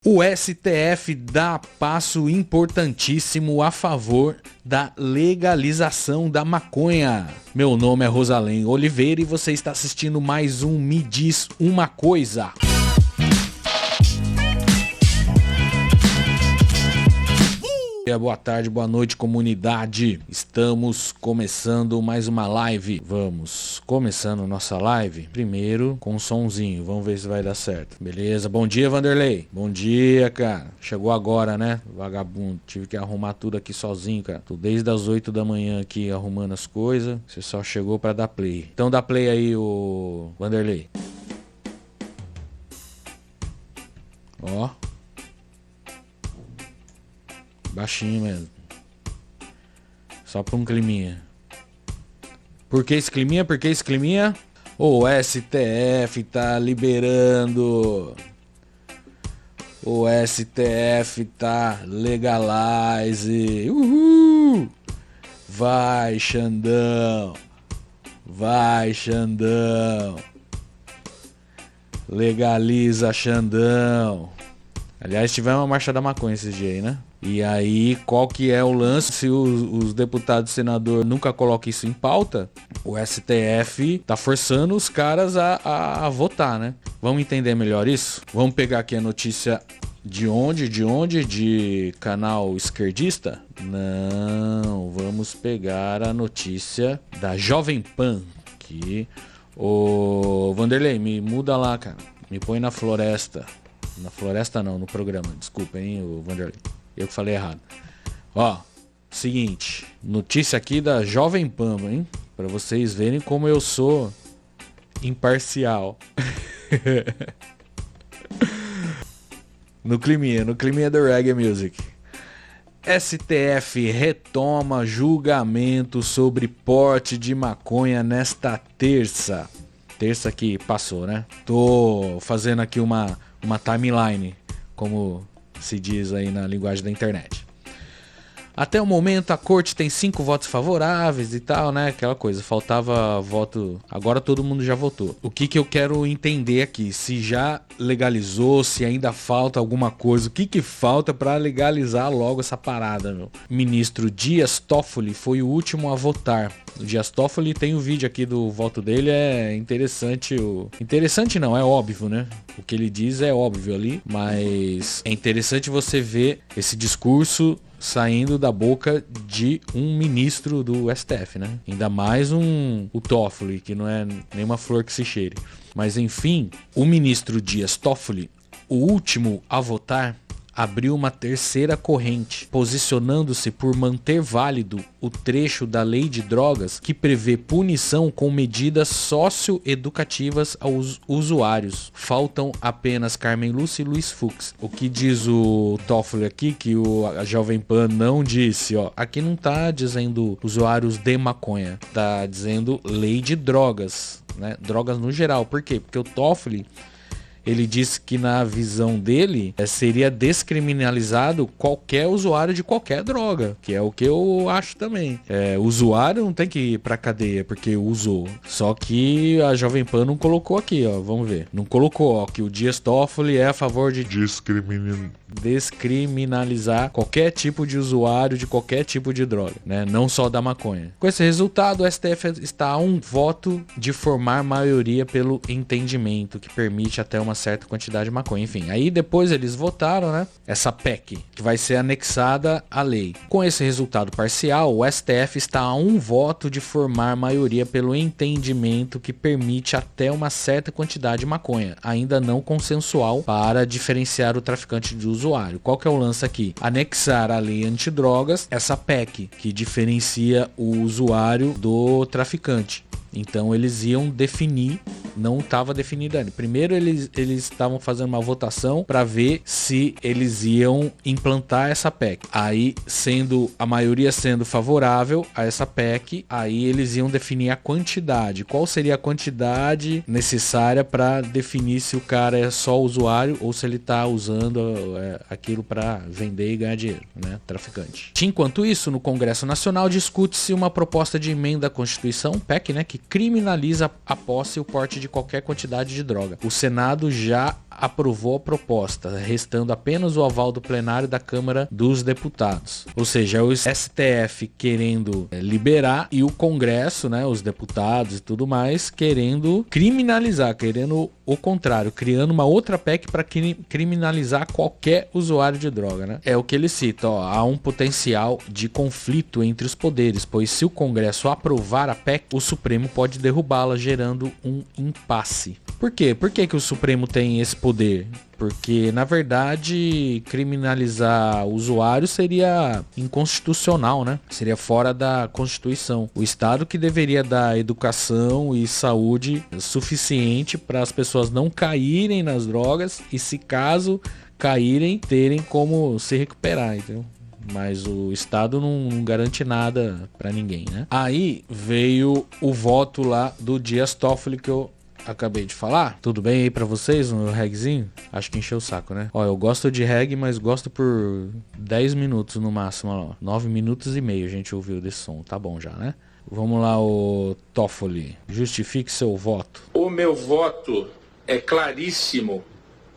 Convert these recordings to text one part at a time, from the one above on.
O STF dá passo importantíssimo a favor da legalização da maconha. Meu nome é Rosalém Oliveira e você está assistindo mais um Me Diz Uma Coisa. Boa tarde, boa noite, comunidade. Estamos começando mais uma live. Vamos começando nossa live. Primeiro com um sonzinho. Vamos ver se vai dar certo. Beleza? Bom dia, Vanderlei. Bom dia, cara. Chegou agora, né? Vagabundo. Tive que arrumar tudo aqui sozinho, cara. Tô desde as 8 da manhã aqui arrumando as coisas. Você só chegou pra dar play. Então dá play aí, o Vanderlei. Ó. Baixinho mesmo. Só pra um climinha. Por que esse climinha? Por que esse climinha? O STF tá liberando. O STF tá legalize. Uhul! Vai, Xandão. Vai, Xandão. Legaliza, Xandão. Aliás, tivemos uma marcha da maconha esses dias aí, né? E aí, qual que é o lance? Se os deputados e senador nunca colocam isso em pauta, o STF tá forçando os caras a votar, né? Vamos entender melhor isso? Vamos pegar aqui a notícia de onde? De canal esquerdista? Não, vamos pegar a notícia da Jovem Pan. Aqui. Ô, Vanderlei, me muda lá, cara. Me põe na floresta. Na floresta não, no programa. Desculpa, hein, o Vanderlei. Eu que falei errado. Ó, seguinte. Notícia aqui da Jovem Pan, hein? Pra vocês verem como eu sou imparcial. No climinha do reggae music. STF retoma julgamento sobre porte de maconha nesta terça. Terça que passou, né? Tô fazendo aqui uma timeline, como se diz aí na linguagem da internet. Até o momento a corte tem 5 votos favoráveis e tal, né? Aquela coisa, faltava voto, agora todo mundo já votou. O que eu quero entender aqui, se já legalizou, se ainda falta alguma coisa, o que falta para legalizar logo essa parada, meu? Ministro Dias Toffoli foi o último a votar. O Dias Toffoli tem o vídeo aqui do voto dele, é interessante. Interessante não, é óbvio, né? O que ele diz é óbvio ali, mas é interessante você ver esse discurso saindo da boca de um ministro do STF, né? Ainda mais o Toffoli, que não é nenhuma flor que se cheire. Mas enfim, o ministro Dias Toffoli, o último a votar, abriu uma terceira corrente, posicionando-se por manter válido o trecho da lei de drogas que prevê punição com medidas socioeducativas aos usuários. Faltam apenas Carmen Lúcia e Luiz Fux. O que diz o Toffoli aqui, que a Jovem Pan não disse, ó. Aqui não tá dizendo usuários de maconha, tá dizendo lei de drogas, né? Drogas no geral. Por quê? Porque o Toffoli, ele disse que na visão dele seria descriminalizado qualquer usuário de qualquer droga, que é o que eu acho também. O usuário não tem que ir pra cadeia porque usou. Só que a Jovem Pan não colocou aqui, ó. Vamos ver. Não colocou, ó, que o Dias Toffoli é a favor de descriminalizar qualquer tipo de usuário de qualquer tipo de droga, né? Não só da maconha. Com esse resultado, o STF está a um voto de formar maioria pelo entendimento, que permite até uma certa quantidade de maconha. Enfim, aí depois eles votaram, né? Essa PEC, que vai ser anexada à lei. Com esse resultado parcial, o STF está a um voto de formar maioria pelo entendimento, que permite até uma certa quantidade de maconha, ainda não consensual, para diferenciar o traficante de usuário. Qual que é o lance aqui? Anexar à lei antidrogas essa PEC, que diferencia o usuário do traficante. Então eles iam definir, não estava definido ainda. Primeiro eles estavam fazendo uma votação para ver se eles iam implantar essa PEC. Aí, sendo a maioria sendo favorável a essa PEC, aí eles iam definir a quantidade. Qual seria a quantidade necessária para definir se o cara é só usuário ou se ele está usando aquilo para vender e ganhar dinheiro, né? Traficante. Enquanto isso, no Congresso Nacional discute-se uma proposta de emenda à Constituição, PEC, né? Que criminaliza a posse e o porte de qualquer quantidade de droga. O Senado já aprovou a proposta, restando apenas o aval do plenário da Câmara dos Deputados. Ou seja, o STF querendo liberar e o Congresso, né, os deputados e tudo mais, querendo criminalizar, querendo o contrário, criando uma outra PEC para criminalizar qualquer usuário de droga, né? É o que ele cita, ó, há um potencial de conflito entre os poderes, pois se o Congresso aprovar a PEC, o Supremo pode derrubá-la, gerando um impasse. Por quê? Por que o Supremo tem esse poder? Porque, na verdade, criminalizar o usuário seria inconstitucional, né? Seria fora da Constituição. O Estado que deveria dar educação e saúde suficiente para as pessoas não caírem nas drogas e, se caso caírem, terem como se recuperar, entendeu? Mas o Estado não garante nada para ninguém, né? Aí veio o voto lá do Dias Toffoli que eu acabei de falar. Tudo bem aí pra vocês no reggaezinho? Acho que encheu o saco, né? Ó, eu gosto de reggae, mas gosto por 10 minutos no máximo, ó. 9 minutos e meio a gente ouviu desse som. Tá bom já, né? Vamos lá, o Toffoli. Justifique seu voto. O meu voto é claríssimo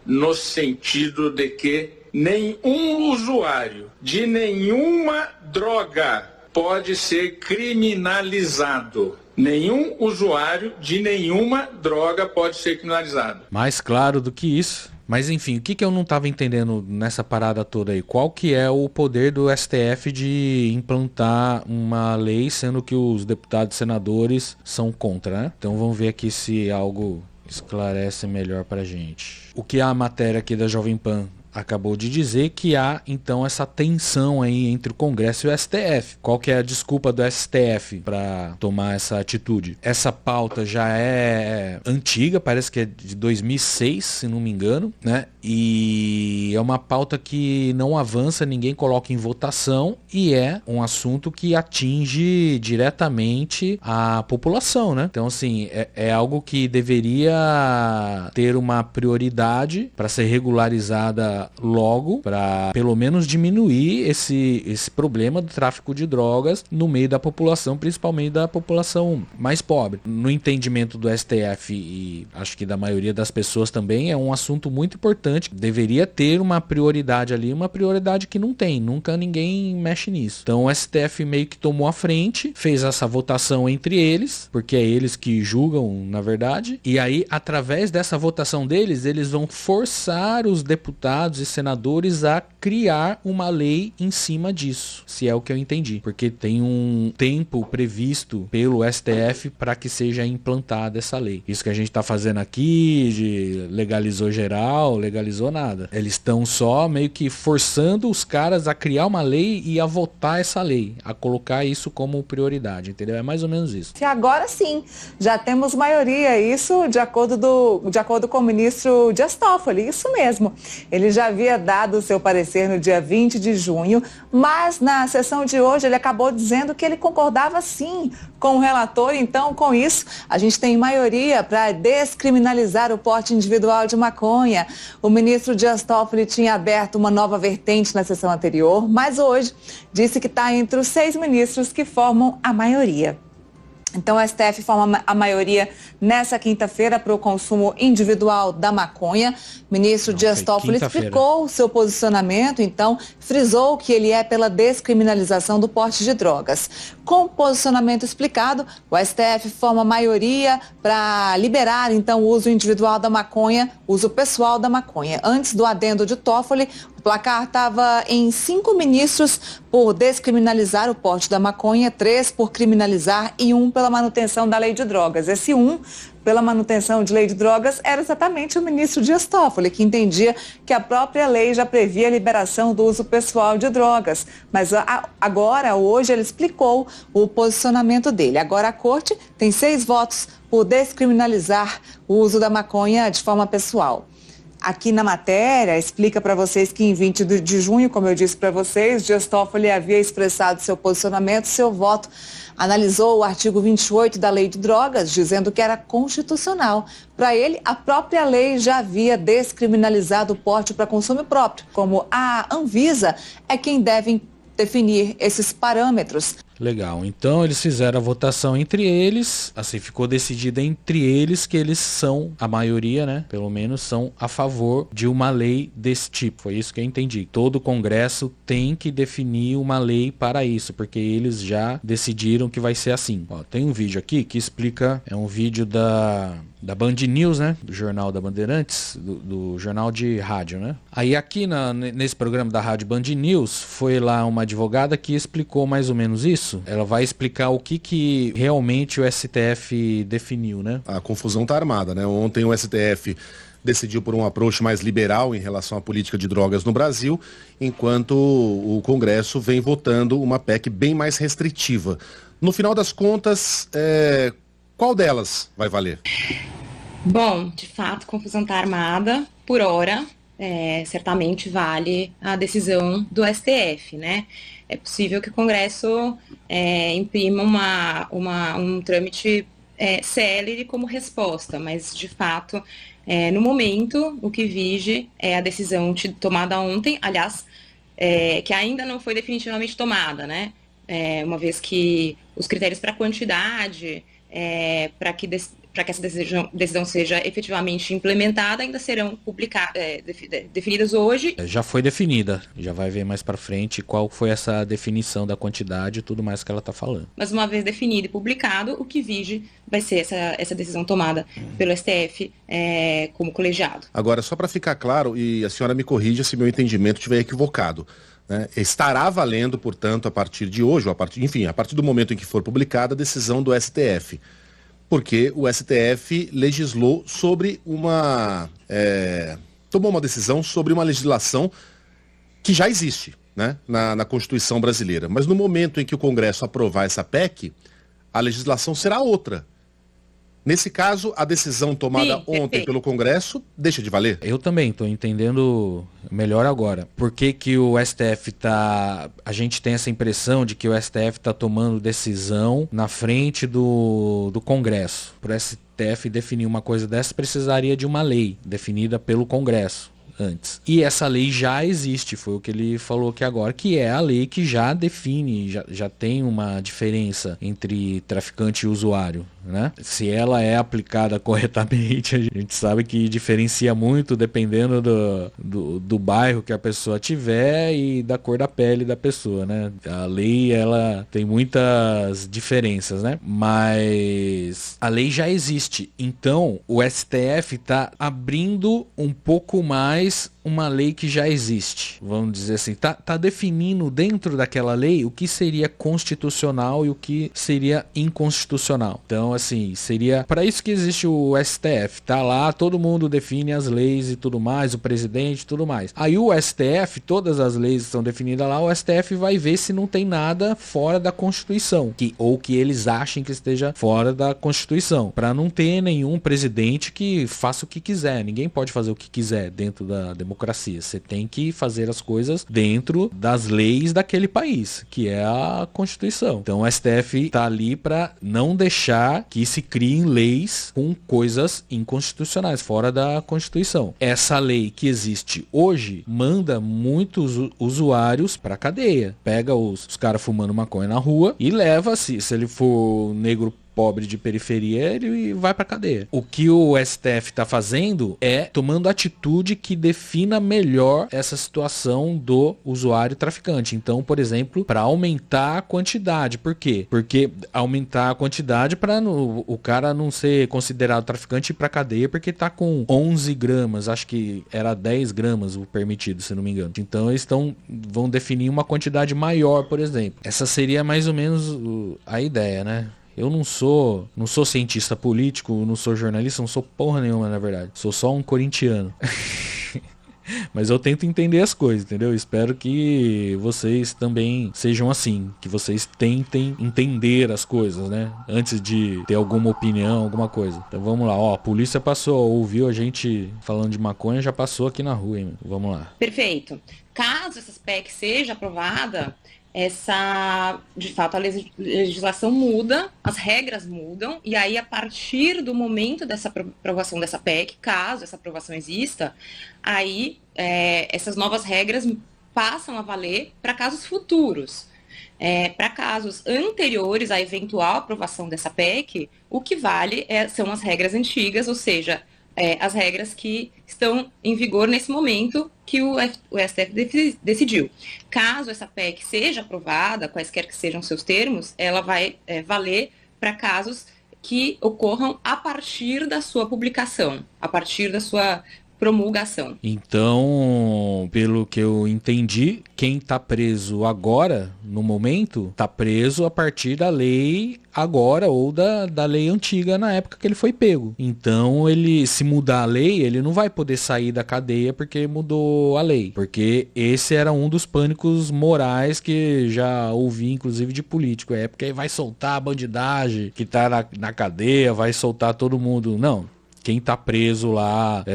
no sentido de que nenhum usuário de nenhuma droga pode ser criminalizado. Nenhum usuário de nenhuma droga pode ser criminalizado. Mais claro do que isso. Mas enfim, o que eu não estava entendendo nessa parada toda aí? Qual que é o poder do STF de implantar uma lei, sendo que os deputados e senadores são contra, né? Então vamos ver aqui se algo esclarece melhor pra gente. O que a matéria aqui da Jovem Pan acabou de dizer, que há então essa tensão aí entre o Congresso e o STF. Qual que é a desculpa do STF para tomar essa atitude? Essa pauta já é antiga, parece que é de 2006, se não me engano, né? E é uma pauta que não avança, ninguém coloca em votação e é um assunto que atinge diretamente a população, né? Então, assim, é algo que deveria ter uma prioridade para ser regularizada logo, para pelo menos diminuir esse problema do tráfico de drogas no meio da população, principalmente da população mais pobre. No entendimento do STF e acho que da maioria das pessoas também, é um assunto muito importante, deveria ter uma prioridade ali, uma prioridade que não tem, nunca ninguém mexe nisso. Então o STF meio que tomou a frente, fez essa votação entre eles, porque é eles que julgam, na verdade, e aí através dessa votação deles, eles vão forçar os deputados e senadores a criar uma lei em cima disso, se é o que eu entendi, porque tem um tempo previsto pelo STF para que seja implantada essa lei. Isso que a gente está fazendo aqui, de legalizou geral, legalizou nada. Eles estão só meio que forçando os caras a criar uma lei e a votar essa lei, a colocar isso como prioridade, entendeu? É mais ou menos isso. E agora sim, já temos maioria, isso de acordo com o ministro Dias Toffoli, isso mesmo. Ele já havia dado o seu parecer no dia 20 de junho, mas na sessão de hoje ele acabou dizendo que ele concordava sim com o relator. Então, com isso, a gente tem maioria para descriminalizar o porte individual de maconha. O ministro Dias Toffoli tinha aberto uma nova vertente na sessão anterior, mas hoje disse que está entre os 6 ministros que formam a maioria. Então, o STF forma a maioria nessa quinta-feira para o consumo individual da maconha. O ministro Dias Toffoli explicou o seu posicionamento, então frisou que ele é pela descriminalização do porte de drogas. Com o posicionamento explicado, o STF forma a maioria para liberar, então, o uso individual da maconha, uso pessoal da maconha. Antes do adendo de Toffoli, o placar estava em 5 ministros por descriminalizar o porte da maconha, 3 por criminalizar e 1 pela manutenção da lei de drogas. Esse 1 pela manutenção de lei de drogas era exatamente o ministro Dias Toffoli, que entendia que a própria lei já previa a liberação do uso pessoal de drogas. Mas agora, hoje, ele explicou o posicionamento dele. Agora a corte tem 6 votos por descriminalizar o uso da maconha de forma pessoal. Aqui na matéria, explica para vocês que em 20 de junho, como eu disse para vocês, Dias Toffoli havia expressado seu posicionamento, seu voto. Analisou o artigo 28 da Lei de Drogas, dizendo que era constitucional. Para ele, a própria lei já havia descriminalizado o porte para consumo próprio, como a Anvisa é quem deve definir esses parâmetros. Legal, então eles fizeram a votação entre eles, assim, ficou decidida entre eles que eles são, a maioria, né, pelo menos, são a favor de uma lei desse tipo. Foi isso que eu entendi. Todo o Congresso tem que definir uma lei para isso, porque eles já decidiram que vai ser assim. Ó, tem um vídeo aqui que explica, é um vídeo da Band News, né? Do Jornal da Bandeirantes, do jornal de rádio, né? Aí aqui nesse programa da rádio Band News, foi lá uma advogada que explicou mais ou menos isso. Ela vai explicar o que realmente o STF definiu, né? A confusão tá armada, né? Ontem o STF decidiu por um approach mais liberal em relação à política de drogas no Brasil, enquanto o Congresso vem votando uma PEC bem mais restritiva. No final das contas, qual delas vai valer? Bom, de fato, confusão está armada. Por hora, certamente vale a decisão do STF, né? É possível que o Congresso imprima um trâmite célere como resposta, mas, de fato, no momento, o que vige é a decisão tomada ontem, aliás, que ainda não foi definitivamente tomada, né? Uma vez que os critérios para quantidade, para que essa decisão seja efetivamente implementada, ainda serão definidas hoje. Já foi definida, já vai ver mais para frente qual foi essa definição da quantidade e tudo mais que ela está falando. Mas uma vez definido e publicado, o que vige vai ser essa decisão tomada pelo STF como colegiado. Agora, só para ficar claro, e a senhora me corrija se meu entendimento estiver equivocado, né? Estará valendo, portanto, a partir de hoje, a partir do momento em que for publicada a decisão do STF. Porque o STF legislou sobre tomou uma decisão sobre uma legislação que já existe, né, na Constituição brasileira. Mas no momento em que o Congresso aprovar essa PEC, a legislação será outra. Nesse caso, a decisão tomada ontem pelo Congresso deixa de valer? Eu também estou entendendo melhor agora. Por que o STF está... A gente tem essa impressão de que o STF está tomando decisão na frente do Congresso. Para o STF definir uma coisa dessa, precisaria de uma lei definida pelo Congresso antes. E essa lei já existe, foi o que ele falou aqui agora, que é a lei que já define, já tem uma diferença entre traficante e usuário, né? Se ela é aplicada corretamente, a gente sabe que diferencia muito dependendo do bairro que a pessoa tiver e da cor da pele da pessoa, né? A lei, ela tem muitas diferenças, né? Mas a lei já existe, então o STF está abrindo um pouco mais uma lei que já existe, vamos dizer assim, tá definindo dentro daquela lei o que seria constitucional e o que seria inconstitucional. Então, assim, seria para isso que existe o STF, tá lá, todo mundo define as leis e tudo mais, o presidente e tudo mais. Aí o STF, todas as leis estão definidas lá, o STF vai ver se não tem nada fora da Constituição, ou que eles achem que esteja fora da Constituição, para não ter nenhum presidente que faça o que quiser. Ninguém pode fazer o que quiser dentro da democracia. Você tem que fazer as coisas dentro das leis daquele país, que é a Constituição. Então o STF está ali para não deixar que se criem leis com coisas inconstitucionais, fora da Constituição. Essa lei que existe hoje manda muitos usuários para cadeia. Pega os caras fumando maconha na rua e leva, se ele for negro pobre de periferia, ele vai pra cadeia. O que o STF está fazendo é tomando atitude que defina melhor essa situação do usuário traficante. Então, por exemplo, para aumentar a quantidade. Por quê? Porque aumentar a quantidade para o cara não ser considerado traficante e ir pra cadeia porque tá com 11 gramas. Acho que era 10 gramas o permitido, se não me engano. Então, eles vão definir uma quantidade maior, por exemplo. Essa seria mais ou menos a ideia, né? Eu não sou cientista político, não sou jornalista, não sou porra nenhuma, na verdade. Sou só um corintiano. Mas eu tento entender as coisas, entendeu? Espero que vocês também sejam assim, que vocês tentem entender as coisas, né? Antes de ter alguma opinião, alguma coisa. Então vamos lá, ó, a polícia ouviu a gente falando de maconha, já passou aqui na rua, hein? Vamos lá. Perfeito. Caso essa PEC seja aprovada, de fato, a legislação muda, as regras mudam, e aí, a partir do momento dessa aprovação dessa PEC, caso essa aprovação exista, aí essas novas regras passam a valer para casos futuros. Para casos anteriores à eventual aprovação dessa PEC, o que vale são as regras antigas, ou seja, as regras que estão em vigor nesse momento que o STF decidiu. Caso essa PEC seja aprovada, quaisquer que sejam seus termos, ela vai valer para casos que ocorram a partir da sua publicação, a partir da sua promulgação. Então, pelo que eu entendi, quem está preso agora, no momento, está preso a partir da lei agora ou da lei antiga na época que ele foi pego. Então, ele, se mudar a lei, ele não vai poder sair da cadeia porque mudou a lei. Porque esse era um dos pânicos morais que já ouvi, inclusive, de político. Porque aí vai soltar a bandidagem que está na cadeia, vai soltar todo mundo. Não. Quem tá preso lá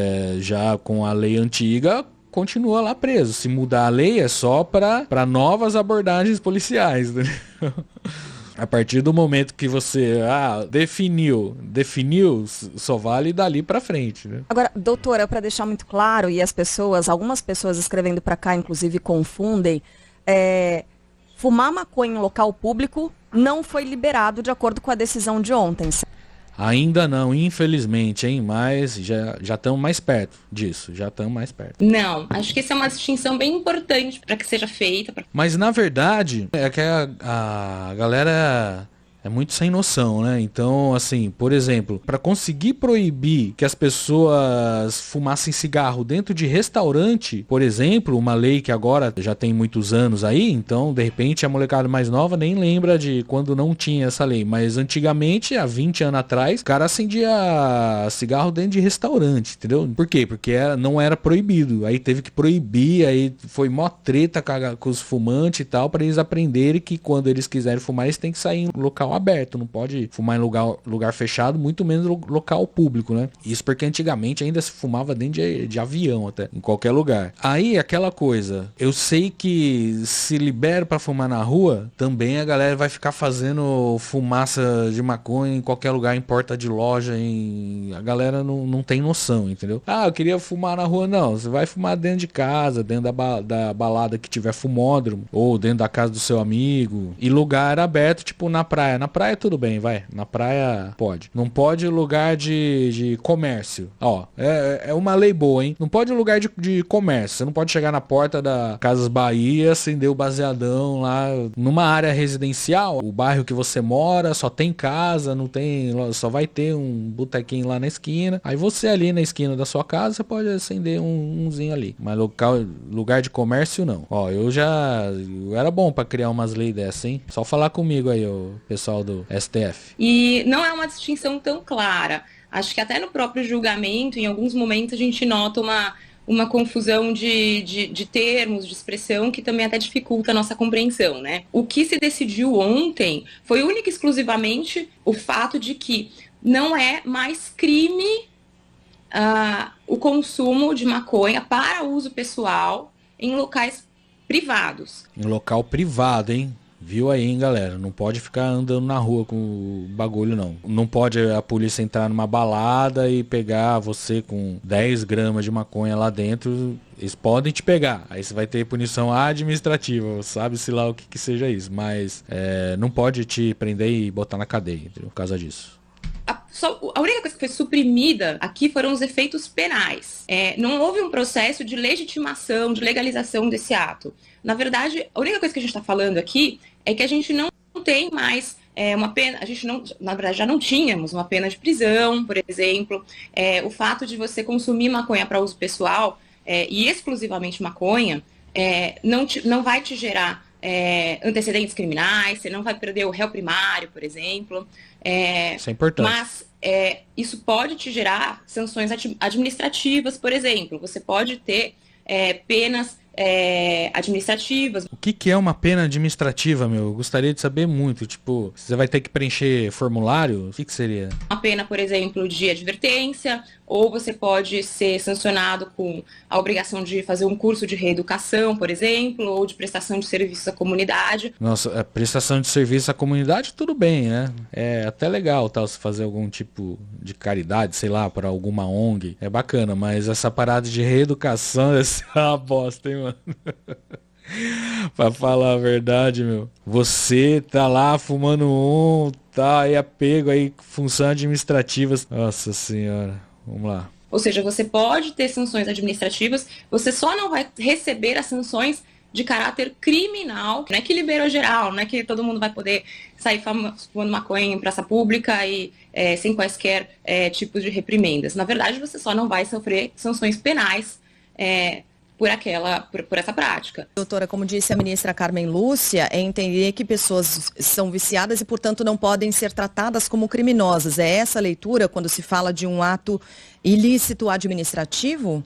já com a lei antiga continua lá preso. Se mudar a lei é só para novas abordagens policiais. Né? A partir do momento que você definiu, só vale dali para frente. Né? Agora, doutora, para deixar muito claro, e algumas pessoas escrevendo para cá, inclusive, confundem, fumar maconha em local público não foi liberado de acordo com a decisão de ontem. Ainda não, infelizmente, hein? Mas já estamos mais perto disso, Não, acho que essa é uma distinção bem importante para que seja feita. Mas, na verdade, é que a galera é muito sem noção, né? Então, assim, por exemplo, para conseguir proibir que as pessoas fumassem cigarro dentro de restaurante, por exemplo, uma lei que agora já tem muitos anos aí, então, de repente, a molecada mais nova nem lembra de quando não tinha essa lei. Mas antigamente, há 20 anos atrás, o cara acendia cigarro dentro de restaurante, entendeu? Por quê? Porque não era proibido. Aí teve que proibir, aí foi mó treta com os fumantes e tal, para eles aprenderem que quando eles quiserem fumar, eles têm que sair em local aberto, não pode fumar em lugar fechado, muito menos local público, né? Isso porque antigamente ainda se fumava dentro de avião até, em qualquer lugar. Aí aquela coisa, eu sei que se libera pra fumar na rua, também a galera vai ficar fazendo fumaça de maconha em qualquer lugar, em porta de loja, a galera não tem noção, entendeu? Eu queria fumar na rua, não, você vai fumar dentro de casa, dentro da balada que tiver fumódromo, ou dentro da casa do seu amigo, e lugar aberto, tipo na praia. Na praia tudo bem, vai. Na praia pode. Não pode lugar de comércio. É uma lei boa, hein? Não pode lugar de comércio. Você não pode chegar na porta da Casas Bahia, acender o baseadão lá. Numa área residencial, o bairro que você mora só tem casa, não tem, só vai ter um botequinho lá na esquina. Aí você ali na esquina da sua casa, você pode acender umzinho ali. Mas lugar de comércio não. Eu era bom pra criar umas leis dessas, hein? Só falar comigo aí, o pessoal do STF. E não é uma distinção tão clara. Acho que até no próprio julgamento, em alguns momentos, a gente nota uma confusão de termos, de expressão, que também até dificulta a nossa compreensão, né? O que se decidiu ontem foi única e exclusivamente o fato de que não é mais crime o consumo de maconha para uso pessoal em locais privados. Em local privado, hein? Viu aí, hein, galera? Não pode ficar andando na rua com o bagulho, não. Não pode a polícia entrar numa balada e pegar você com 10 gramas de maconha lá dentro. Eles podem te pegar. Aí você vai ter punição administrativa. Sabe-se lá o que seja isso. Mas não pode te prender e botar na cadeia, entendeu? Por causa disso. A única coisa que foi suprimida aqui foram os efeitos penais. Não houve um processo de legitimação, de legalização desse ato. Na verdade, a única coisa que a gente está falando aqui é que a gente não tem mais uma pena, na verdade já não tínhamos uma pena de prisão, por exemplo. O fato de você consumir maconha para uso pessoal e exclusivamente maconha não vai te gerar antecedentes criminais, você não vai perder o réu primário, por exemplo. Isso é importante. Mas isso pode te gerar sanções administrativas, por exemplo. Você pode ter penas administrativas. O que é uma pena administrativa, meu? Eu gostaria de saber muito. Tipo, você vai ter que preencher formulário? O que seria? Uma pena, por exemplo, de advertência, ou você pode ser sancionado com a obrigação de fazer um curso de reeducação, por exemplo, ou de prestação de serviço à comunidade. Nossa, prestação de serviço à comunidade, tudo bem, né? É até legal, tal, se fazer algum tipo de caridade, sei lá, para alguma ONG. É bacana, mas essa parada de reeducação é uma bosta, hein, mano? Pra falar a verdade, meu. Você tá lá fumando tá aí apego aí, funções administrativas. Nossa senhora. Vamos lá. Ou seja, você pode ter sanções administrativas, você só não vai receber as sanções de caráter criminal. Não é que liberou geral, não é que todo mundo vai poder sair fumando maconha em praça pública e sem quaisquer tipos de reprimendas. Na verdade, você só não vai sofrer sanções penais por essa prática. Doutora, como disse a ministra Carmen Lúcia, é entender que pessoas são viciadas e, portanto, não podem ser tratadas como criminosas. É essa a leitura quando se fala de um ato ilícito administrativo?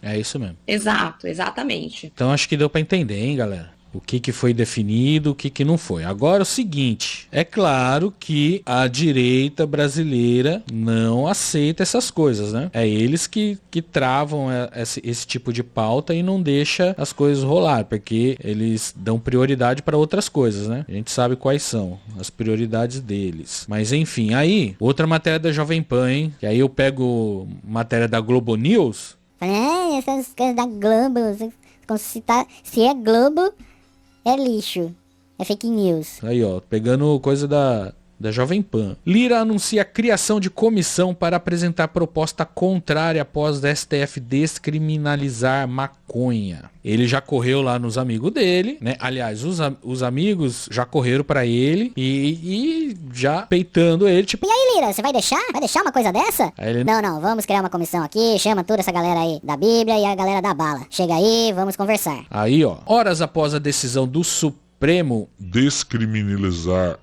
É isso mesmo. Exato, exatamente. Então acho que deu para entender, hein, galera? O que foi definido, o que não foi. Agora é o seguinte, é claro que a direita brasileira não aceita essas coisas, né? É eles que travam esse tipo de pauta e não deixa as coisas rolar, porque eles dão prioridade para outras coisas, né? A gente sabe quais são as prioridades deles. Mas enfim, aí, outra matéria da Jovem Pan, hein? Que aí eu pego matéria da Globo News. Essas coisas da Globo, se é Globo, é lixo, é fake news. Aí, ó, pegando coisa da Jovem Pan. Lira anuncia a criação de comissão para apresentar proposta contrária após o STF descriminalizar maconha. Ele já correu lá nos amigos dele, né? Aliás, os amigos já correram para ele e já peitando ele, tipo... E aí, Lira, você vai deixar? Vai deixar uma coisa dessa? Ele... Não, vamos criar uma comissão aqui, chama toda essa galera aí da Bíblia e a galera da bala. Chega aí, vamos conversar. Aí, ó, horas após a decisão do Supremo descriminalizar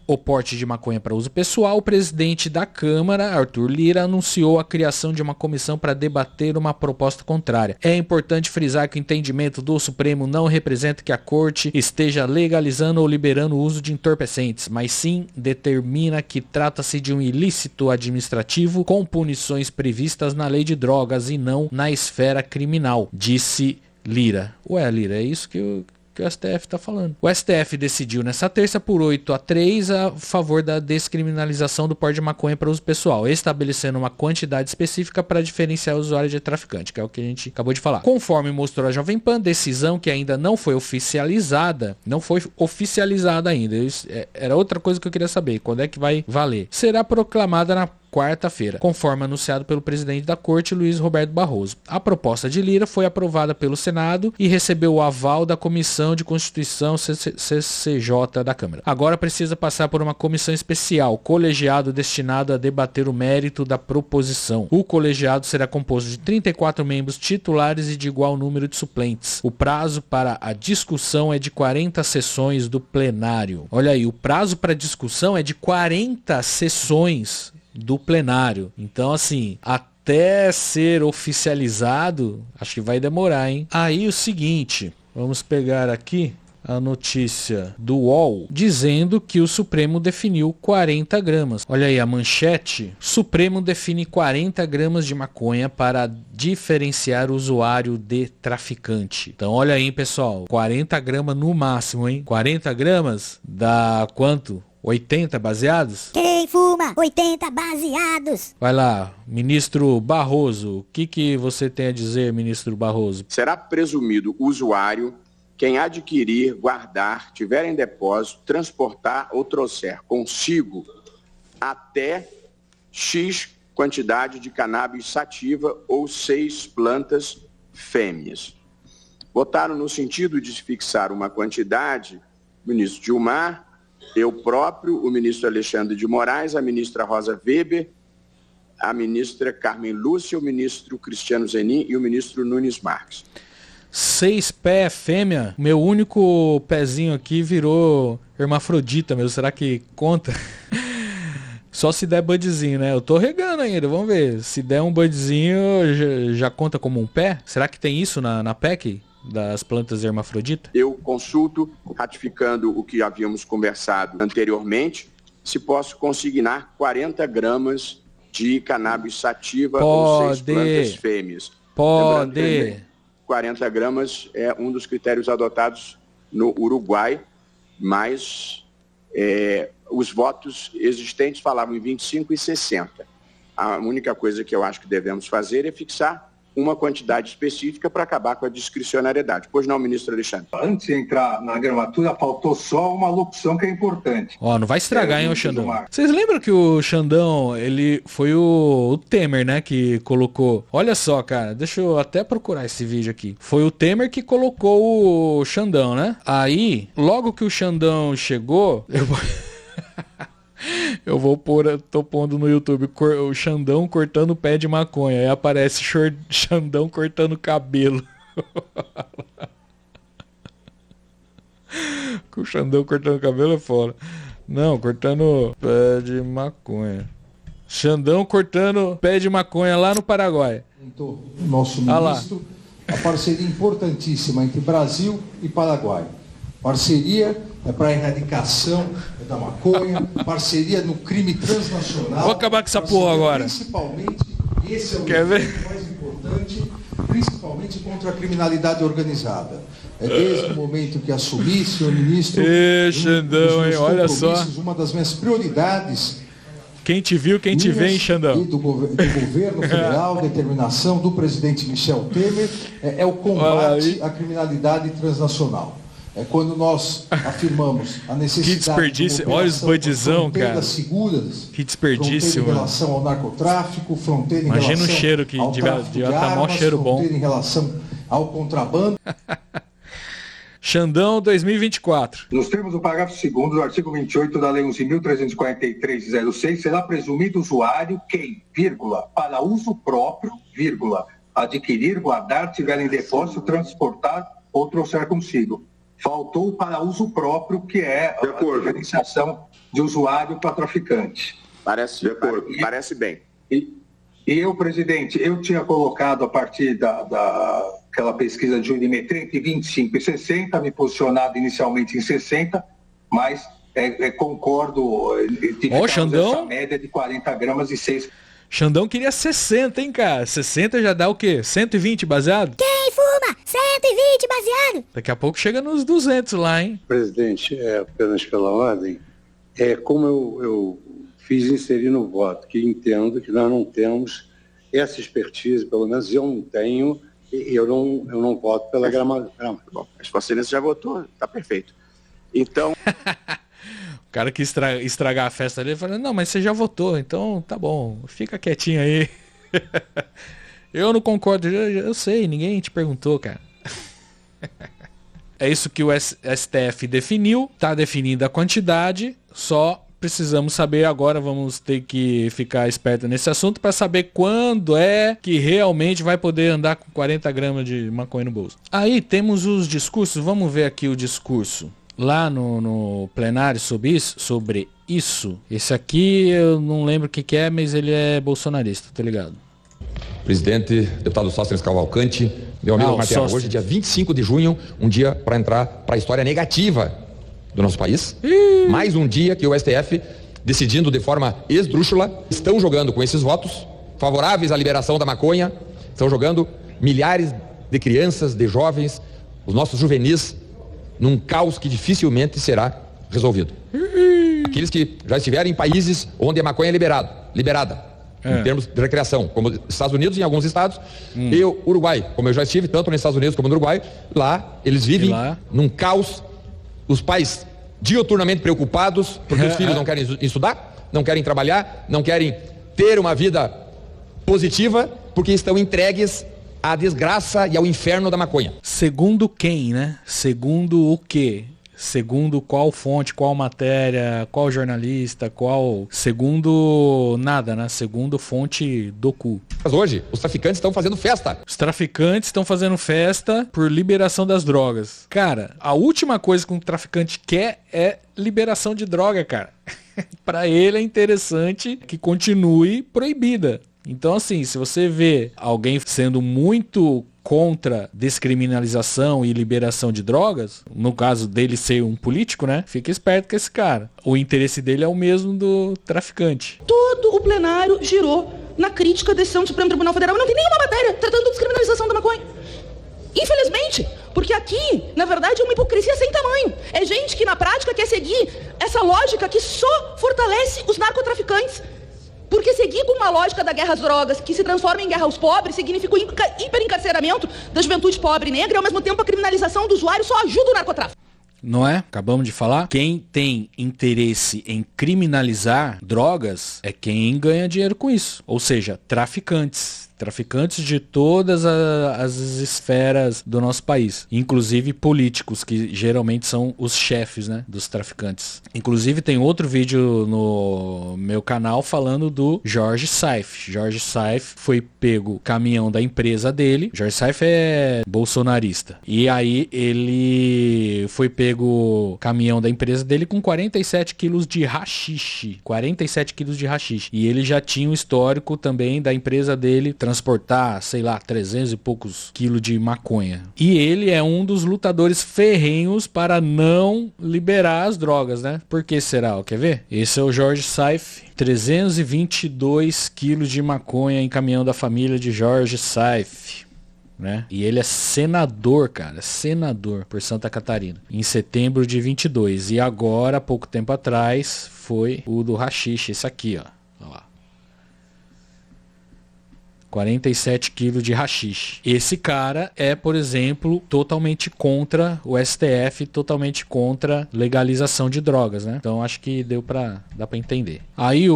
o porte de maconha para uso pessoal, o presidente da Câmara, Arthur Lira, anunciou a criação de uma comissão para debater uma proposta contrária. É importante frisar que o entendimento do Supremo não representa que a Corte esteja legalizando ou liberando o uso de entorpecentes, mas sim determina que trata-se de um ilícito administrativo com punições previstas na lei de drogas e não na esfera criminal, disse Lira. Ué, Lira, é isso que o STF está falando. O STF decidiu nessa terça por 8-3 a favor da descriminalização do porte de maconha para uso pessoal, estabelecendo uma quantidade específica para diferenciar o usuário de traficante, que é o que a gente acabou de falar. Conforme mostrou a Jovem Pan, decisão que ainda não foi oficializada ainda. Era outra coisa que eu queria saber, quando é que vai valer? Será proclamada na quarta-feira, conforme anunciado pelo presidente da Corte, Luiz Roberto Barroso. A proposta de Lira foi aprovada pelo Senado e recebeu o aval da Comissão de Constituição CCJ da Câmara. Agora precisa passar por uma comissão especial, colegiado destinado a debater o mérito da proposição. O colegiado será composto de 34 membros titulares e de igual número de suplentes. O prazo para a discussão é de 40 sessões do plenário. Olha aí, o prazo para discussão é de 40 sessões do plenário. Então, assim, até ser oficializado, acho que vai demorar, hein? Aí o seguinte, vamos pegar aqui a notícia do UOL, dizendo que o Supremo definiu 40 gramas. Olha aí a manchete. Supremo define 40 gramas de maconha para diferenciar o usuário de traficante. Então olha aí, pessoal, 40 gramas no máximo, hein? 40 gramas dá quanto? 80 baseados? Quem fuma 80 baseados? Vai lá, ministro Barroso, o que você tem a dizer, ministro Barroso? Será presumido usuário quem adquirir, guardar, tiver em depósito, transportar ou trouxer consigo até X quantidade de cannabis sativa ou 6 plantas fêmeas. Votaram no sentido de fixar uma quantidade, ministro Gilmar, eu próprio, o ministro Alexandre de Moraes, a ministra Rosa Weber, a ministra Carmen Lúcia, o ministro Cristiano Zanin e o ministro Nunes Marques. 6 pé fêmea? Meu único pezinho aqui virou hermafrodita, meu. Será que conta? Só se der budzinho, né? Eu tô regando ainda, vamos ver. Se der um budzinho, já conta como um pé? Será que tem isso na PEC? Das plantas hermafrodita? Eu consulto, ratificando o que havíamos conversado anteriormente, se posso consignar 40 gramas de cannabis sativa ou 6 plantas fêmeas. Pode. 40 gramas é um dos critérios adotados no Uruguai, mas os votos existentes falavam em 25 e 60. A única coisa que eu acho que devemos fazer é fixar uma quantidade específica para acabar com a discricionariedade. Pois não, ministro Alexandre? Antes de entrar na gramatura, faltou só uma locução que é importante. Ó, não vai estragar, hein, o Xandão. Vocês lembram que o Xandão, ele foi o Temer, né, que colocou... Olha só, cara, deixa eu até procurar esse vídeo aqui. Foi o Temer que colocou o Xandão, né? Aí, logo que o Xandão chegou, eu vou pôr, tô pondo no YouTube o Xandão cortando o pé de maconha. Aí aparece Xandão cortando cabelo. O Xandão cortando cabelo é fora. Não, cortando pé de maconha. Xandão cortando pé de maconha lá no Paraguai. Nosso ministro, a parceria importantíssima entre Brasil e Paraguai. Parceria para a erradicação da maconha, parceria no crime transnacional. Vou acabar com essa porra agora. Principalmente, esse é o elemento mais importante, principalmente contra a criminalidade organizada. É desde o momento que assumi, senhor ministro, Xandão, hein? Olha só. Uma das minhas prioridades. Quem te viu, quem te vê, hein, Xandão? Do governo federal, determinação do presidente Michel Temer, é o combate à criminalidade transnacional. É quando nós afirmamos a necessidade que desperdício, olha os bandizão, cara. Seguras, que desperdício, mano. Em relação ao narcotráfico, fronteira em Imagina relação o cheiro que devia estar mó cheiro bom. Fronteira em relação ao contrabando. Xandão 2024. Nos termos do parágrafo 2º do artigo 28 da Lei 11.343/06, será presumido usuário quem, vírgula, para uso próprio, vírgula, adquirir, guardar, tiver em depósito, transportar ou trouxer consigo. Faltou para uso próprio, que é a diferenciação de usuário para traficante. Parece bem. E eu, presidente, eu tinha colocado a partir daquela pesquisa de jurimetria entre 25 e 60, me posicionado inicialmente em 60, mas concordo, Xandão, essa média de 40 gramas e 6. Xandão queria 60, hein, cara? 60 já dá o quê? 120 baseado? Quem fuma? 120 baseado. Daqui a pouco chega nos 200 lá, hein? Presidente, apenas pela ordem, como eu fiz inserir no voto, que entendo que nós não temos essa expertise, pelo menos eu não tenho, e eu não voto pela gramatura. Bom, mas você já votou, tá perfeito. Então... O cara que estragar a festa dele falando, não, mas você já votou, então tá bom, fica quietinho aí. Eu não concordo, eu sei, ninguém te perguntou, cara. É isso que o STF definiu, tá definida a quantidade, só precisamos saber agora, vamos ter que ficar esperto nesse assunto para saber quando é que realmente vai poder andar com 40 gramas de maconha no bolso. Aí temos os discursos, vamos ver aqui o discurso. Lá no plenário sobre isso, esse aqui eu não lembro o que é, mas ele é bolsonarista, tá ligado? Presidente, deputado Sóstenes Cavalcante, meu amigo Martelo, hoje, dia 25 de junho, um dia para entrar para a história negativa do nosso país. Mais um dia que o STF, decidindo de forma esdrúxula, estão jogando com esses votos favoráveis à liberação da maconha, estão jogando milhares de crianças, de jovens, os nossos juvenis, num caos que dificilmente será resolvido. Aqueles que já estiverem em países onde a maconha é liberada, em termos de recreação, como Estados Unidos e em alguns estados, e o Uruguai, como eu já estive, tanto nos Estados Unidos como no Uruguai, lá eles vivem num caos, os pais diuturnamente preocupados, porque os filhos não querem estudar, não querem trabalhar, não querem ter uma vida positiva, porque estão entregues à desgraça e ao inferno da maconha. Segundo quem, né? Segundo o quê? Segundo qual fonte, qual matéria, qual jornalista, qual... Segundo nada, né? Segundo fonte do cu. Mas hoje, os traficantes estão fazendo festa. Os traficantes estão fazendo festa por liberação das drogas. Cara, a última coisa que um traficante quer é liberação de droga, cara. Pra ele é interessante que continue proibida. Então, assim, se você vê alguém sendo muito contra descriminalização e liberação de drogas, no caso dele ser um político, né? Fica esperto com esse cara. O interesse dele é o mesmo do traficante. Todo o plenário girou na crítica da decisão do Supremo Tribunal Federal. Não tem nenhuma matéria tratando da descriminalização da maconha. Infelizmente, porque aqui, na verdade, é uma hipocrisia sem tamanho. É gente que na prática quer seguir essa lógica que só fortalece os narcotraficantes. Porque seguir com uma lógica da guerra às drogas que se transforma em guerra aos pobres significa o hiperencarceramento da juventude pobre e negra e, ao mesmo tempo, a criminalização do usuário só ajuda o narcotráfico. Não é? Acabamos de falar. Quem tem interesse em criminalizar drogas é quem ganha dinheiro com isso. Ou seja, traficantes. Traficantes de todas as esferas do nosso país. Inclusive políticos, que geralmente são os chefes, né, dos traficantes. Inclusive tem outro vídeo no meu canal falando do Jorge Saif. Jorge Saif foi pego caminhão da empresa dele. Jorge Saif é bolsonarista. E aí ele foi pego caminhão da empresa dele com 47 quilos de haxixe. 47 quilos de haxixe. E ele já tinha um histórico também da empresa dele transportar, sei lá, 300 e poucos quilos de maconha. E ele é um dos lutadores ferrenhos para não liberar as drogas, né? Por que será? Quer ver? Esse é o Jorge Saif. 322 quilos de maconha em caminhão da família de Jorge Saif. Né? E ele é senador, cara, senador por Santa Catarina, em setembro de 22. E agora, há pouco tempo atrás, foi o do haxixe, esse aqui, ó. Olha lá. 47 quilos de haxixe. Esse cara é, por exemplo, totalmente contra o STF, totalmente contra legalização de drogas, né? Então acho que dá pra entender. Aí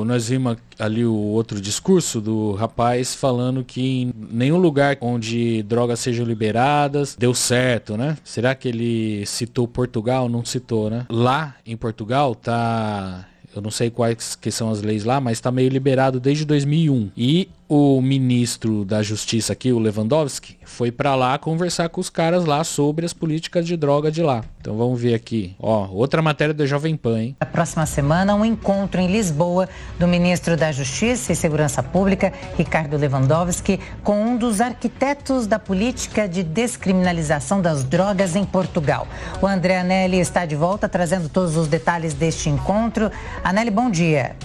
nós vimos ali o outro discurso do rapaz falando que em nenhum lugar onde drogas sejam liberadas deu certo, né? Será que ele citou Portugal? Não citou, né? Lá em Portugal tá... Eu não sei quais que são as leis lá, mas está meio liberado desde 2001. E o ministro da Justiça aqui, o Lewandowski, foi para lá conversar com os caras lá sobre as políticas de droga de lá. Então vamos ver aqui. Ó, outra matéria da Jovem Pan, hein? Na próxima semana, um encontro em Lisboa do ministro da Justiça e Segurança Pública, Ricardo Lewandowski, com um dos arquitetos da política de descriminalização das drogas em Portugal. O André Anelli está de volta, trazendo todos os detalhes deste encontro. Anelli, bom dia.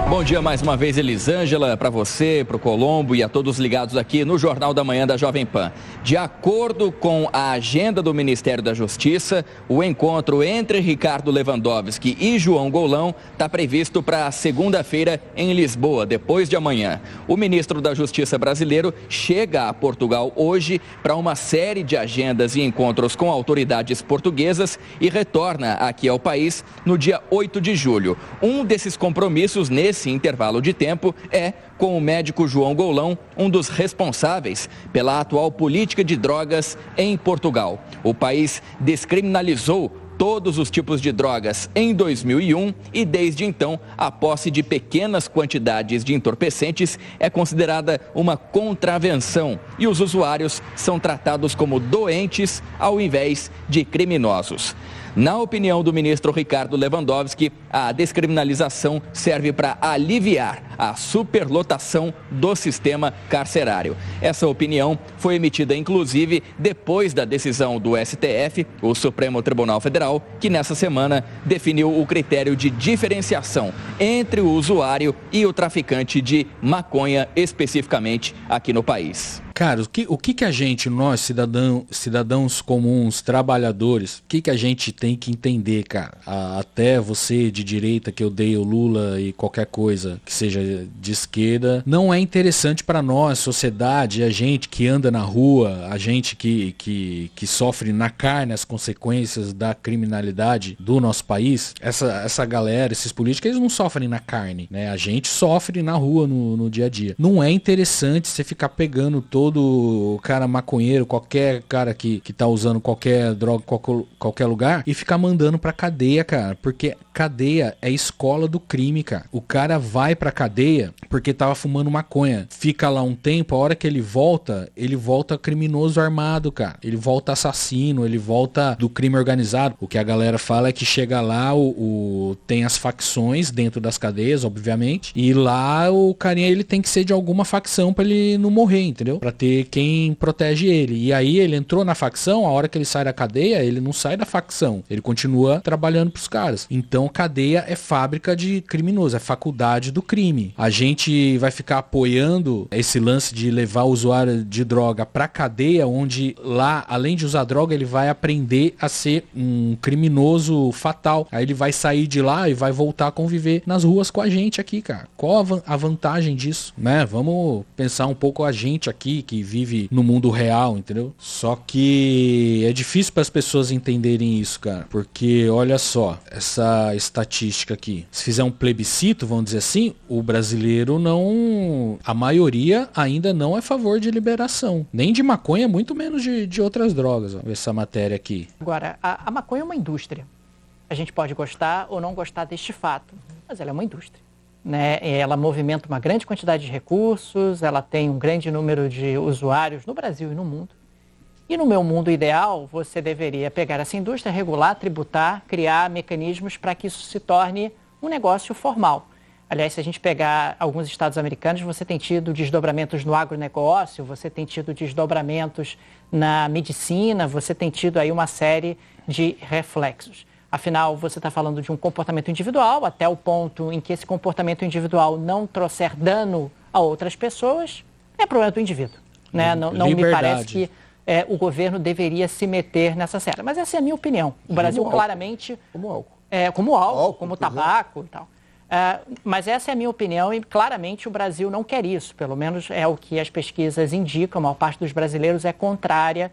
Bom dia mais uma vez, Elisângela, para você, para o Colombo e a todos ligados aqui no Jornal da Manhã da Jovem Pan. De acordo com a agenda do Ministério da Justiça, o encontro entre Ricardo Lewandowski e João Goulão está previsto para segunda-feira em Lisboa, depois de amanhã. O ministro da Justiça brasileiro chega a Portugal hoje para uma série de agendas e encontros com autoridades portuguesas e retorna aqui ao país no dia 8 de julho. Um desses compromissos nesse intervalo de tempo é com o médico João Goulão, um dos responsáveis pela atual política de drogas em Portugal. O país descriminalizou todos os tipos de drogas em 2001 e desde então a posse de pequenas quantidades de entorpecentes é considerada uma contravenção e os usuários são tratados como doentes ao invés de criminosos. Na opinião do ministro Ricardo Lewandowski, a descriminalização serve para aliviar a superlotação do sistema carcerário. Essa opinião foi emitida, inclusive, depois da decisão do STF, o Supremo Tribunal Federal, que nessa semana definiu o critério de diferenciação entre o usuário e o traficante de maconha, especificamente aqui no país. Cara, o que a gente, nós cidadãos comuns, trabalhadores, o que a gente tem que entender, cara? Até você de direita que odeia o Lula e qualquer coisa que seja de esquerda, não é interessante para nós, sociedade, a gente que anda na rua, a gente que sofre na carne as consequências da criminalidade do nosso país. Essa galera, esses políticos, eles não sofrem na carne, né? A gente sofre na rua no dia a dia. Não é interessante você ficar pegando todo cara maconheiro, qualquer cara que tá usando qualquer droga, qualquer lugar, e ficar mandando pra cadeia, cara, porque cadeia é escola do crime, cara. O cara vai pra cadeia porque tava fumando maconha, fica lá um tempo, a hora que ele volta criminoso armado, cara. Ele volta assassino, ele volta do crime organizado. O que a galera fala é que chega lá, tem as facções dentro das cadeias, obviamente, e lá o carinha ele tem que ser de alguma facção pra ele não morrer, entendeu? Pra ter quem protege ele. E aí ele entrou na facção, a hora que ele sai da cadeia, ele não sai da facção, ele continua trabalhando pros caras. Então cadeia é fábrica de criminoso, é faculdade do crime. A gente vai ficar apoiando esse lance de levar o usuário de droga pra cadeia, onde lá, além de usar droga, ele vai aprender a ser um criminoso fatal. Aí ele vai sair de lá e vai voltar a conviver nas ruas com a gente aqui, cara. Qual a vantagem disso, né? Vamos pensar um pouco a gente aqui que vive no mundo real, entendeu? Só que é difícil para as pessoas entenderem isso, cara. Porque, olha só, essa estatística aqui. Se fizer um plebiscito, vamos dizer assim, o brasileiro não... A maioria ainda não é a favor de liberação. Nem de maconha, muito menos de outras drogas. Vamos ver essa matéria aqui. Agora, a maconha é uma indústria. A gente pode gostar ou não gostar deste fato, mas ela é uma indústria, né? Ela movimenta uma grande quantidade de recursos, ela tem um grande número de usuários no Brasil e no mundo. E no meu mundo ideal, você deveria pegar essa indústria, regular, tributar, criar mecanismos para que isso se torne um negócio formal. Aliás, se a gente pegar alguns estados americanos, você tem tido desdobramentos no agronegócio, você tem tido desdobramentos na medicina, você tem tido aí uma série de reflexos. Afinal, você está falando de um comportamento individual, até o ponto em que esse comportamento individual não trouxer dano a outras pessoas, é problema do indivíduo, né? Não me parece que o governo deveria se meter nessa seara. Mas essa é a minha opinião. O Brasil claramente... Como álcool, como tabaco e tal. Mas essa é a minha opinião e claramente o Brasil não quer isso. Pelo menos é o que as pesquisas indicam. A maior parte dos brasileiros é contrária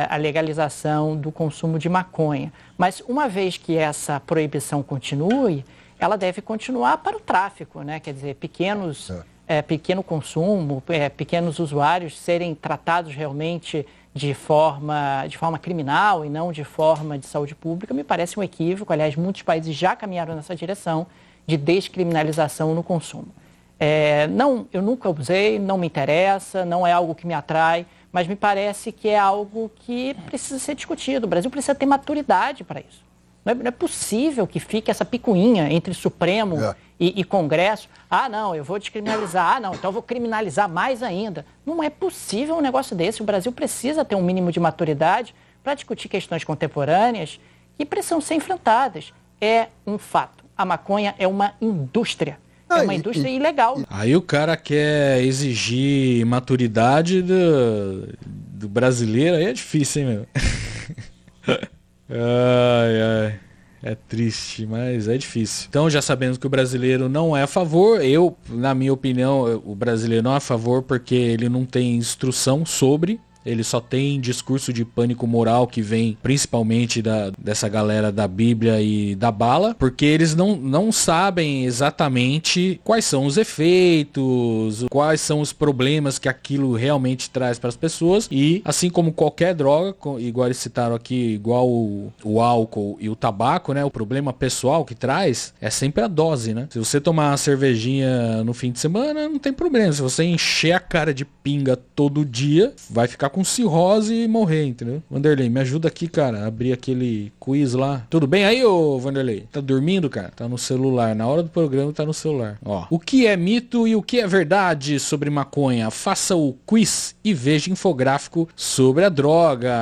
à legalização do consumo de maconha. Mas uma vez que essa proibição continue, ela deve continuar para o tráfico, né? Quer dizer, pequeno consumo, pequenos usuários serem tratados realmente de forma criminal e não de forma de saúde pública, me parece um equívoco. Aliás, muitos países já caminharam nessa direção de descriminalização no consumo. Eu nunca usei, não me interessa, não é algo que me atrai, mas me parece que é algo que precisa ser discutido. O Brasil precisa ter maturidade para isso. Não é possível que fique essa picuinha entre Supremo e Congresso. Ah, não, eu vou descriminalizar. Ah, não, então eu vou criminalizar mais ainda. Não é possível um negócio desse. O Brasil precisa ter um mínimo de maturidade para discutir questões contemporâneas que precisam ser enfrentadas. É um fato. A maconha é uma indústria. É uma indústria ilegal. Aí o cara quer exigir maturidade do brasileiro, aí é difícil, hein, meu? Ai. É triste, mas é difícil. Então já sabemos que o brasileiro não é a favor. Na minha opinião, o brasileiro não é a favor porque ele não tem instrução sobre... Ele só tem discurso de pânico moral que vem principalmente dessa galera da Bíblia e da bala, porque eles não sabem exatamente quais são os efeitos, quais são os problemas que aquilo realmente traz para as pessoas. E assim como qualquer droga, igual eles citaram aqui, igual o álcool e o tabaco, né? O problema pessoal que traz é sempre a dose, né? Se você tomar uma cervejinha no fim de semana, não tem problema. Se você encher a cara de pinga todo dia, vai ficar com cirrose e morrer, entendeu? Vanderlei, me ajuda aqui, cara, a abrir aquele quiz lá. Tudo bem aí, ô Vanderlei? Tá dormindo, cara? Tá no celular. Na hora do programa tá no celular. Ó, o que é mito e o que é verdade sobre maconha? Faça o quiz e veja infográfico sobre a droga.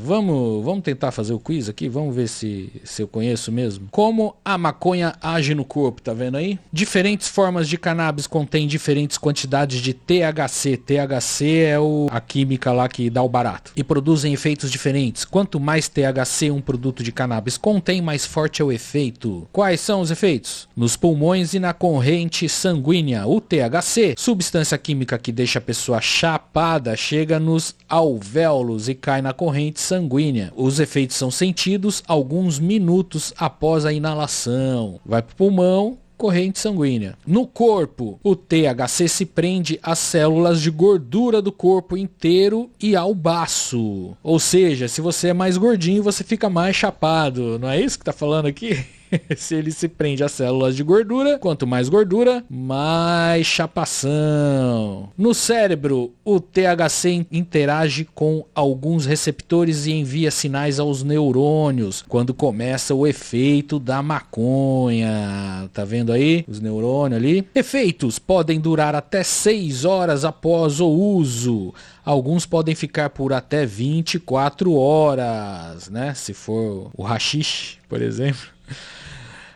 Vamos tentar fazer o quiz aqui? Vamos ver se eu conheço mesmo. Como a maconha age no corpo, tá vendo aí? Diferentes formas de cannabis contêm diferentes quantidades de THC. THC é a química lá que dá o barato. E produzem efeitos diferentes. Quanto mais THC um produto de cannabis contém, mais forte é o efeito. Quais são os efeitos? Nos pulmões e na corrente sanguínea. O THC, substância química que deixa a pessoa chapada, chega nos alvéolos e cai na corrente sanguínea. Os efeitos são sentidos alguns minutos após a inalação. Vai pro pulmão, corrente sanguínea. No corpo, o THC se prende às células de gordura do corpo inteiro e ao baço. Ou seja, se você é mais gordinho, você fica mais chapado. Não é isso que tá falando aqui? Se ele se prende a células de gordura, quanto mais gordura, mais chapação. No cérebro, o THC interage com alguns receptores e envia sinais aos neurônios quando começa o efeito da maconha. Tá vendo aí? Os neurônios ali. Efeitos podem durar até 6 horas após o uso. Alguns podem ficar por até 24 horas, né? Se for o haxixe, por exemplo.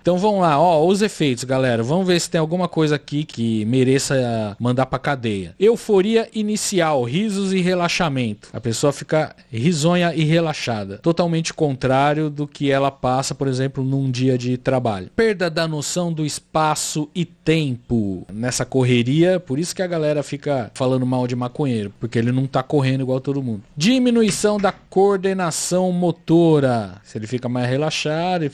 Então vamos lá, ó, os efeitos, galera. Vamos ver se tem alguma coisa aqui que mereça mandar pra cadeia. Euforia inicial, risos e relaxamento. A pessoa fica risonha e relaxada. Totalmente contrário do que ela passa, por exemplo, num dia de trabalho. Perda da noção do espaço e tempo. Nessa correria, por isso que a galera fica falando mal de maconheiro, porque ele não tá correndo igual todo mundo. Diminuição da coordenação motora. Se ele fica mais relaxado,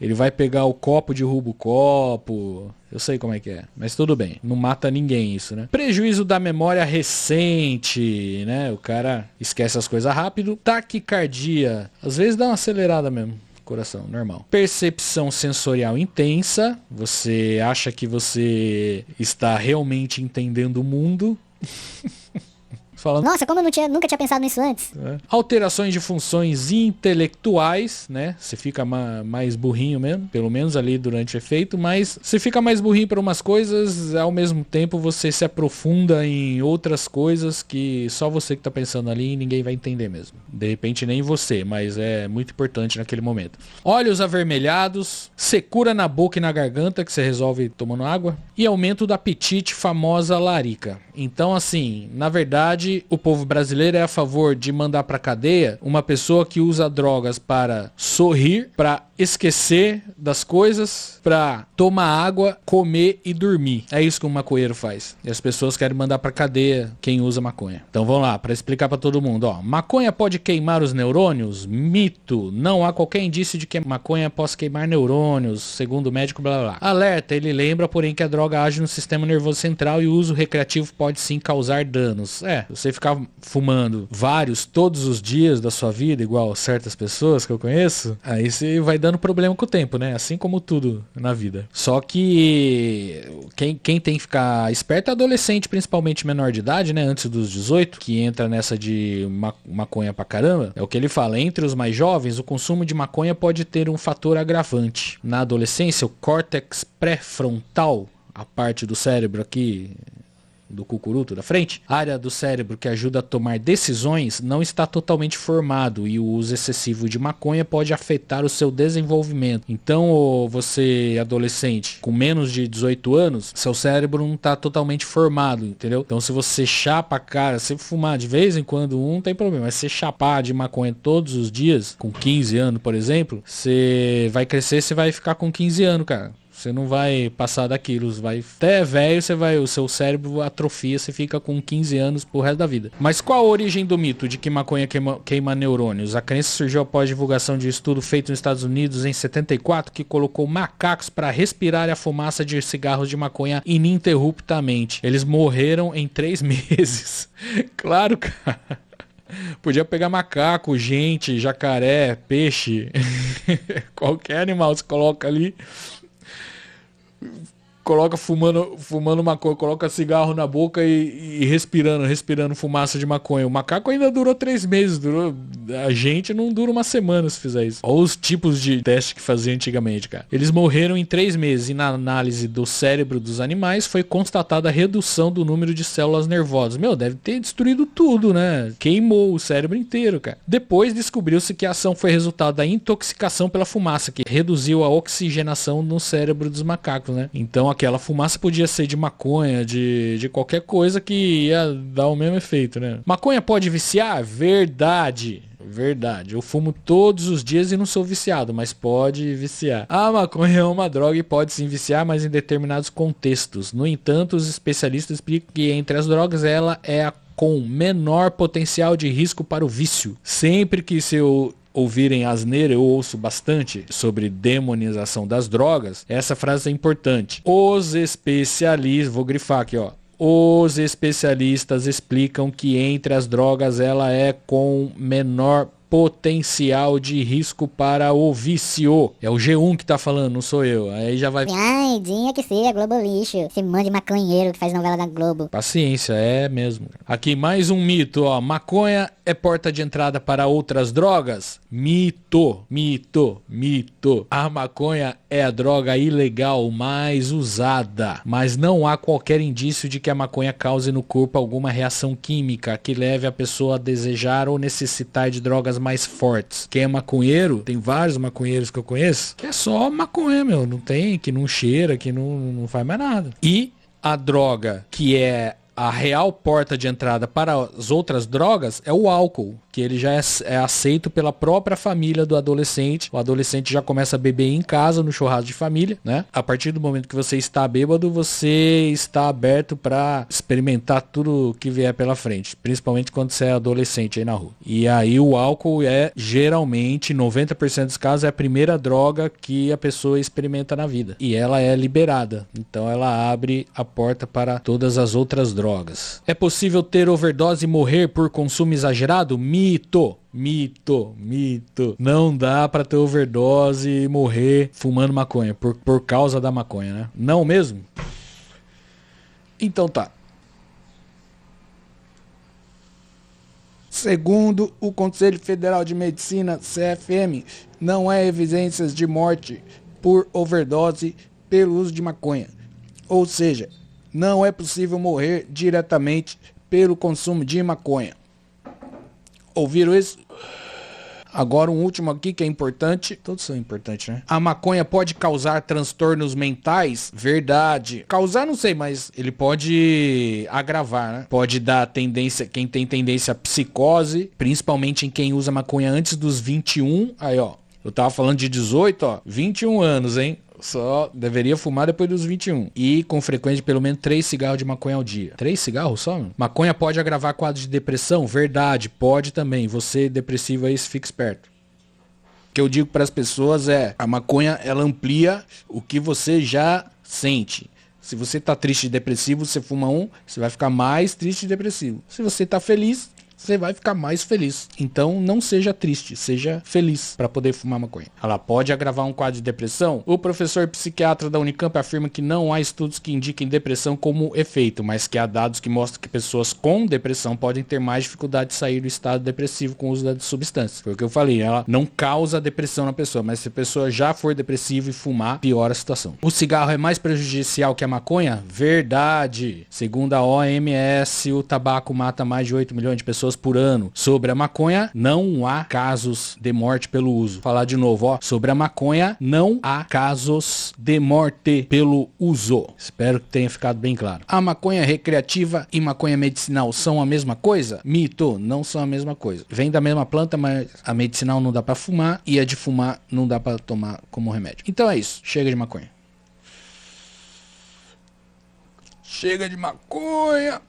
ele vai pegar o copo, derruba o copo. Eu sei como é que é, mas tudo bem. Não mata ninguém isso, né? Prejuízo da memória recente, né? O cara esquece as coisas rápido. Taquicardia. Às vezes dá uma acelerada mesmo. Coração, normal. Percepção sensorial intensa. Você acha que você está realmente entendendo o mundo. Falando... Nossa, como eu nunca tinha pensado nisso antes. Alterações de funções intelectuais, né? Você fica mais burrinho mesmo, pelo menos ali durante o efeito, mas você fica mais burrinho para umas coisas, ao mesmo tempo você se aprofunda em outras coisas que só você que tá pensando ali e ninguém vai entender mesmo. De repente nem você, mas é muito importante naquele momento. Olhos avermelhados, secura na boca e na garganta, que você resolve tomando água, e aumento do apetite, famosa larica. Então, assim, na verdade, o povo brasileiro é a favor de mandar pra cadeia uma pessoa que usa drogas para sorrir, para esquecer das coisas, para tomar água, comer e dormir. É isso que um maconheiro faz. E as pessoas querem mandar pra cadeia quem usa maconha. Então vamos lá, para explicar para todo mundo. Ó, maconha pode queimar os neurônios? Mito. Não há qualquer indício de que maconha possa queimar neurônios, segundo o médico, blá blá blá. Alerta, ele lembra, porém, que a droga age no sistema nervoso central e o uso recreativo pode sim causar danos. Você ficar fumando todos os dias da sua vida, igual certas pessoas que eu conheço, aí você vai dando problema com o tempo, né? Assim como tudo na vida. Só que quem tem que ficar esperto é adolescente, principalmente menor de idade, né? Antes dos 18, que entra nessa de maconha pra caramba. É o que ele fala. Entre os mais jovens, o consumo de maconha pode ter um fator agravante. Na adolescência, o córtex pré-frontal, a parte do cérebro aqui do cucuruto da frente, área do cérebro que ajuda a tomar decisões, não está totalmente formado e o uso excessivo de maconha pode afetar o seu desenvolvimento. Então, você adolescente com menos de 18 anos, seu cérebro não está totalmente formado, entendeu? Então, se você chapa a cara, se fumar de vez em quando não tem problema, mas se chapar de maconha todos os dias, com 15 anos, por exemplo, você vai crescer, você vai ficar com 15 anos, cara. Você não vai passar daquilo, vai até velho, o seu cérebro atrofia, você fica com 15 anos pro resto da vida. Mas qual a origem do mito de que maconha queima neurônios? A crença surgiu após a divulgação de um estudo feito nos Estados Unidos em 74 que colocou macacos para respirar a fumaça de cigarros de maconha ininterruptamente. Eles morreram em 3 meses. Claro, cara. Podia pegar macaco, gente, jacaré, peixe, qualquer animal você coloca ali. Coloca fumando maconha, coloca cigarro na boca e respirando fumaça de maconha. O macaco ainda durou 3 meses, a gente não dura uma semana se fizer isso. Olha os tipos de teste que fazia antigamente, cara. Eles morreram em 3 meses e na análise do cérebro dos animais foi constatada a redução do número de células nervosas. Deve ter destruído tudo, né? Queimou o cérebro inteiro, cara. Depois descobriu-se que a ação foi resultado da intoxicação pela fumaça, que reduziu a oxigenação no cérebro dos macacos, né? Então aquela fumaça podia ser de maconha, de qualquer coisa que ia dar o mesmo efeito, né? Maconha pode viciar? Verdade. Eu fumo todos os dias e não sou viciado, mas pode viciar. A maconha é uma droga e pode sim viciar, mas em determinados contextos. No entanto, os especialistas explicam que entre as drogas ela é a com menor potencial de risco para o vício. Sempre que ouvirem asneira, eu ouço bastante sobre demonização das drogas. Essa frase é importante. Os especialistas, vou grifar aqui, ó. Os especialistas explicam que entre as drogas ela é com menor potencial de risco para o vício. É o G1 que tá falando, não sou eu. Aí já vai... Ai, tinha que ser a Globo lixo. Esse mande maconheiro que faz novela da Globo. Paciência, é mesmo. Aqui mais um mito, ó. Maconha é porta de entrada para outras drogas? Mito, mito, mito. A maconha é a droga ilegal mais usada, mas não há qualquer indício de que a maconha cause no corpo alguma reação química que leve a pessoa a desejar ou necessitar de drogas mais fortes. Quem é maconheiro, tem vários maconheiros que eu conheço, que é só maconha, meu. Não tem, que não cheira, que não faz mais nada. E a droga que é a real porta de entrada para as outras drogas é o álcool, que ele já é aceito pela própria família do adolescente. O adolescente já começa a beber em casa, no churrasco de família, né? A partir do momento que você está bêbado, você está aberto para experimentar tudo que vier pela frente, principalmente quando você é adolescente aí na rua. E aí o álcool é, geralmente, 90% dos casos, é a primeira droga que a pessoa experimenta na vida. E ela é liberada. Então ela abre a porta para todas as outras drogas. É possível ter overdose e morrer por consumo exagerado? Mito, mito, mito. Não dá pra ter overdose e morrer fumando maconha por causa da maconha, né? Não mesmo? Então tá. Segundo o Conselho Federal de Medicina, CFM, não há evidências de morte por overdose pelo uso de maconha. Ou seja, não é possível morrer diretamente pelo consumo de maconha. Ouviram isso? Agora um último aqui que é importante. Todos são importantes, né? A maconha pode causar transtornos mentais? Verdade. Causar não sei, mas ele pode agravar, né? Pode dar tendência, quem tem tendência à psicose, principalmente em quem usa maconha antes dos 21. Aí, ó. Eu tava falando de 18, ó. 21 anos, hein? Só deveria fumar depois dos 21. E com frequência de pelo menos 3 cigarros de maconha ao dia. 3 cigarros só? Mano? Maconha pode agravar quadros de depressão? Verdade, pode também. Você depressivo aí, fica esperto. O que eu digo para as pessoas é, a maconha ela amplia o que você já sente. Se você tá triste e depressivo, você fuma um, você vai ficar mais triste e depressivo. Se você tá feliz, você vai ficar mais feliz. Então não seja triste, seja feliz para poder fumar maconha. Ela pode agravar um quadro de depressão? O professor psiquiatra da Unicamp afirma que não há estudos que indiquem depressão como efeito, mas que há dados que mostram que pessoas com depressão podem ter mais dificuldade de sair do estado depressivo com o uso da substância. Foi o que eu falei, ela não causa depressão na pessoa, mas se a pessoa já for depressiva e fumar, piora a situação. O cigarro é mais prejudicial que a maconha? Verdade. Segundo a OMS, o tabaco mata mais de 8 milhões de pessoas por ano. Sobre a maconha, não há casos de morte pelo uso. Vou falar de novo, ó. Sobre a maconha, não há casos de morte pelo uso. Espero que tenha ficado bem claro. A maconha recreativa e maconha medicinal são a mesma coisa? Mito, não são a mesma coisa. Vem da mesma planta, mas a medicinal não dá pra fumar e a de fumar não dá pra tomar como remédio. Então é isso. Chega de maconha. Chega de maconha.